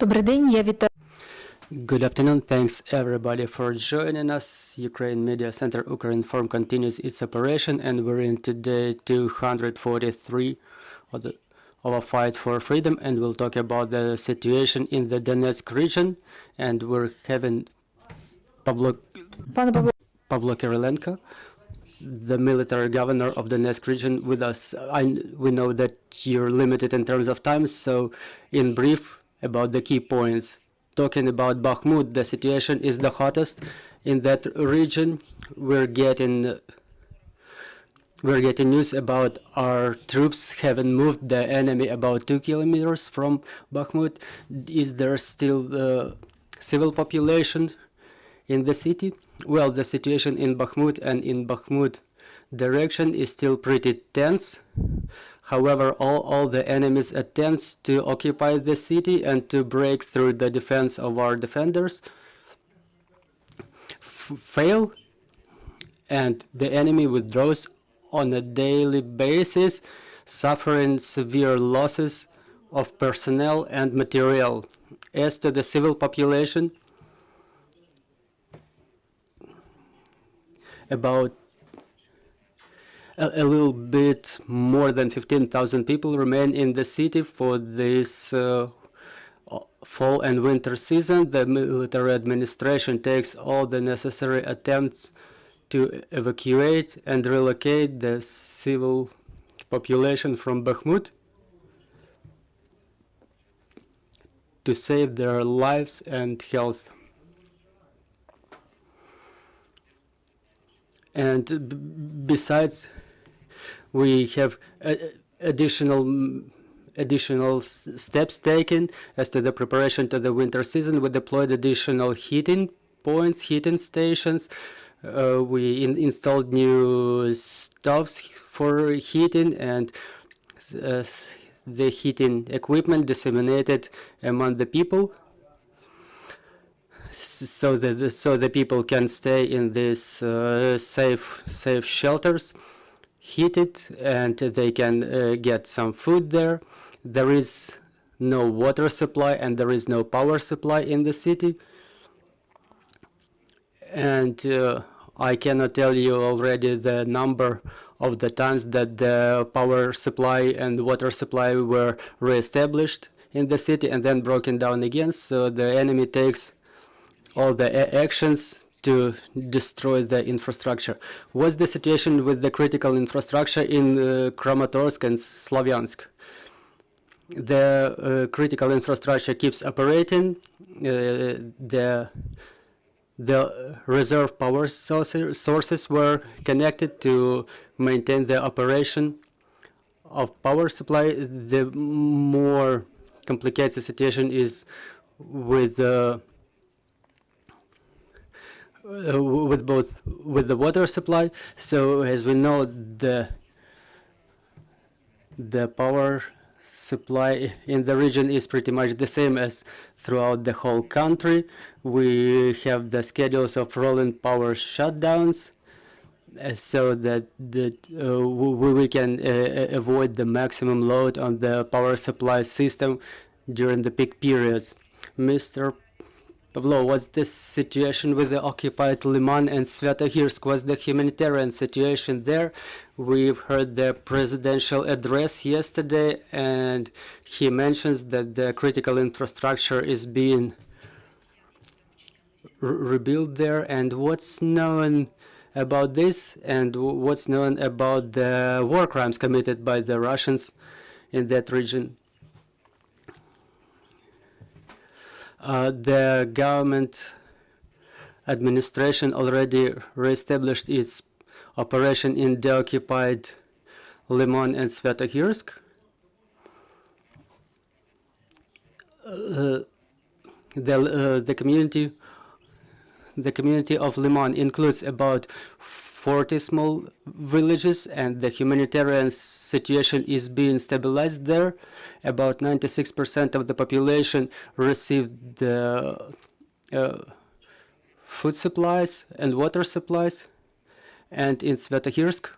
Добрий день, я вітаю. Good afternoon. Thanks everybody for joining us. Ukraine Media Center Ukrinform continues its operation, and we're in today 243 of a fight for freedom, and we'll talk about the situation in the Donetsk region. And we're having Пане Павло, Pavlo Kyrylenko, the military governor of the Donetsk region, with us. We know that you're limited in terms of time, so in brief about the key points. Talking about Bakhmut, the situation is the hottest in that region. We're getting news about our troops having moved the enemy about 2 kilometers from Bakhmut. Is there still civil population in the city? Well, the situation in Bakhmut and in Bakhmut direction is still pretty tense. However, all the enemy's attempts to occupy the city and to break through the defense of our defenders fail, and the enemy withdraws on a daily basis, suffering severe losses of personnel and material. As to the civil population, about a little bit more than 15,000 people remain in the city for this fall and winter season. The military administration takes all the necessary attempts to evacuate and relocate the civil population from Bakhmut to save their lives and health. And besides, we have additional steps taken as to the preparation to the winter season. We deployed additional heating points, heating stations. We installed new stoves for heating, and the heating equipment disseminated among the people, so the people can stay in these safe shelters, heated, and they can get some food there. There is no water supply and there is no power supply in the city, and I cannot tell you already the number of the times that the power supply and water supply were reestablished in the city and then broken down again. So the enemy takes all the actions to destroy the infrastructure. What's the situation with the critical infrastructure in Kramatorsk and Slavyansk? The critical infrastructure keeps operating. The reserve power sources were connected to maintain the operation of power supply. The more complicated situation is with the water supply. So as we know, the power supply in the region is pretty much the same as throughout the whole country. We have the schedules of rolling power shutdowns, so that we can avoid the maximum load on the power supply system during the peak periods. Mr. Pavlo, what's the situation with the occupied Liman and Svetohirsk? What's the humanitarian situation there? We've heard the presidential address yesterday, and he mentions that the critical infrastructure is being rebuilt there. And what's known about this, and what's known about the war crimes committed by the Russians in that region? The government administration already reestablished its operation in the occupied Liman and Svetohirsk. The community of Liman includes about 40 small villages, and the humanitarian situation is being stabilized there. About 96% of the population received the food supplies and water supplies. And in Svetohirsk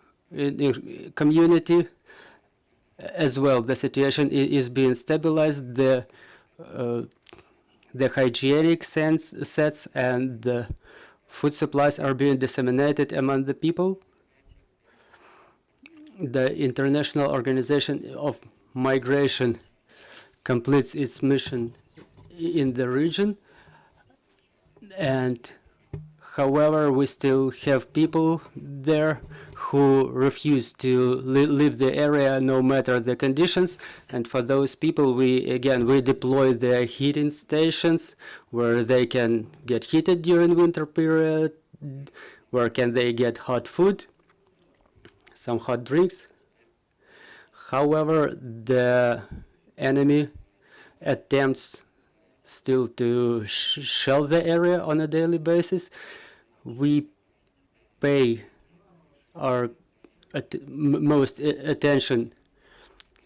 community as well, the situation is being stabilized. The the hygienic sets and the food supplies are being disseminated among the people. The International Organization of Migration completes its mission in the region, and however, we still have people there who refuse to leave the area no matter the conditions. And for those people, we deploy the heating stations where they can get heated during winter period, where can they get hot food, some hot drinks. However, the enemy attempts still to shell the area on a daily basis. We pay our most attention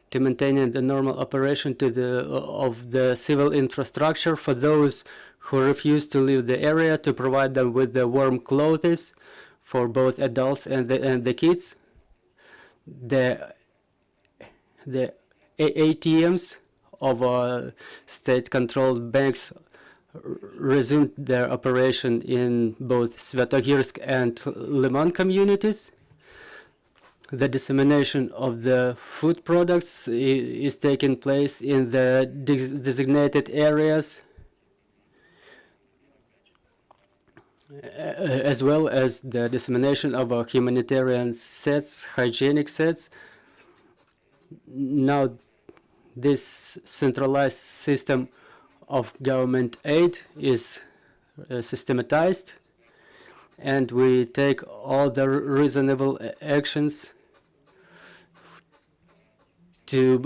to maintaining the normal operation of the civil infrastructure for those who refuse to leave the area, to provide them with the warm clothes for both adults and the kids. The ATMs of state-controlled banks resumed their operation in both Svetogirsk and Liman communities. The dissemination of the food products is taking place in the designated areas, as well as the dissemination of humanitarian sets, hygienic sets. Now, this centralized system of government aid is systematized, and we take all the reasonable actions to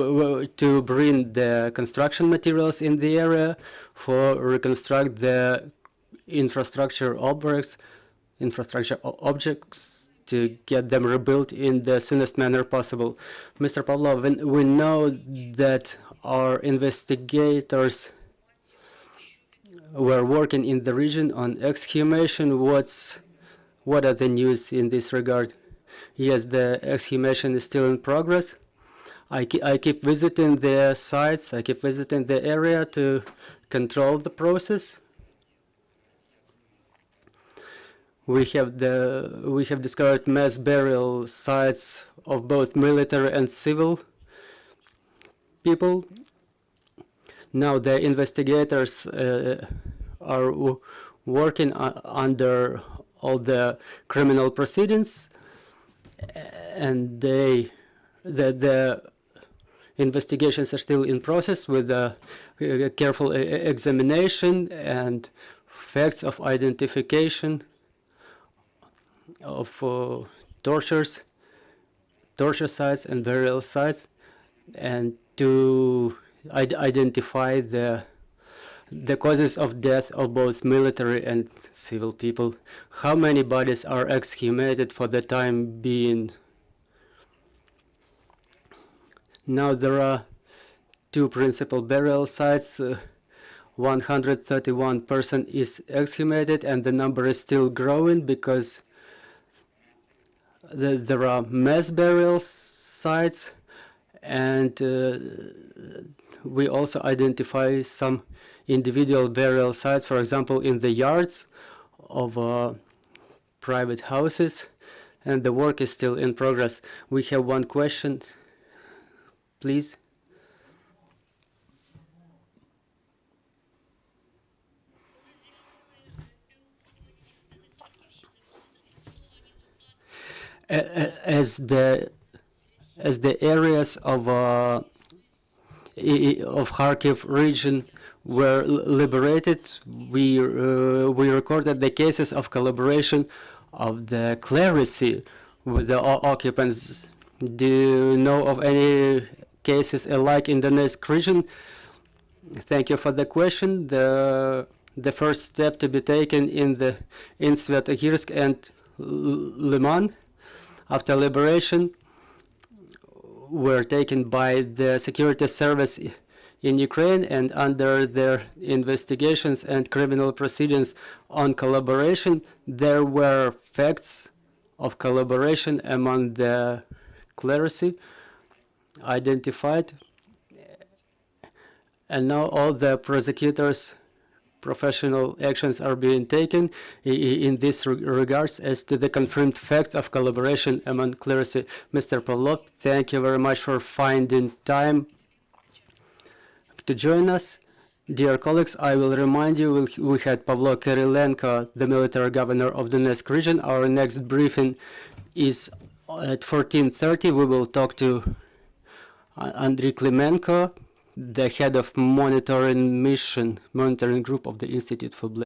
bring the construction materials in the area, for reconstruct the infrastructure objects, to get them rebuilt in the soonest manner possible. Mr. Pavlo, we know that our investigators were working in the region on exhumation. What are the news in this regard? Yes, the exhumation is still in progress. I keep visiting the sites, I keep visiting the area to control the process. We have discovered mass burial sites of both military and civil people. Now the investigators are working under all the criminal proceedings, and the investigations are still in process with a careful examination and facts of identification of torture sites and burial sites, and to identify the causes of death of both military and civil people. How many bodies are exhumated for the time being? Now there are two principal burial sites. 131 person is exhumated, and the number is still growing because there are mass burial sites, and we also identify some individual burial sites, for example, in the yards of private houses, and the work is still in progress. We have one question, please. As the areas of Kharkiv region were liberated, we recorded the cases of collaboration of the clerisy with the occupants. Do you know of any cases alike in the Donetsk region? Thank you for the question. The first step to be taken in Svetogirsk and Liman after liberation were taken by the security service in Ukraine, and under their investigations and criminal proceedings on collaboration, there were facts of collaboration among the clerisy identified, and now all the prosecutors professional actions are being taken in this regards as to the confirmed facts of collaboration among clearly. Mr. Pavlo, thank you very much for finding time to join us. Dear colleagues, I will remind you we had Pavlo Kyrylenko, the military governor of the Donetsk region. Our next briefing is at 14:30. We will talk to Andriy Klimenko, the head of monitoring group of the Institute for Black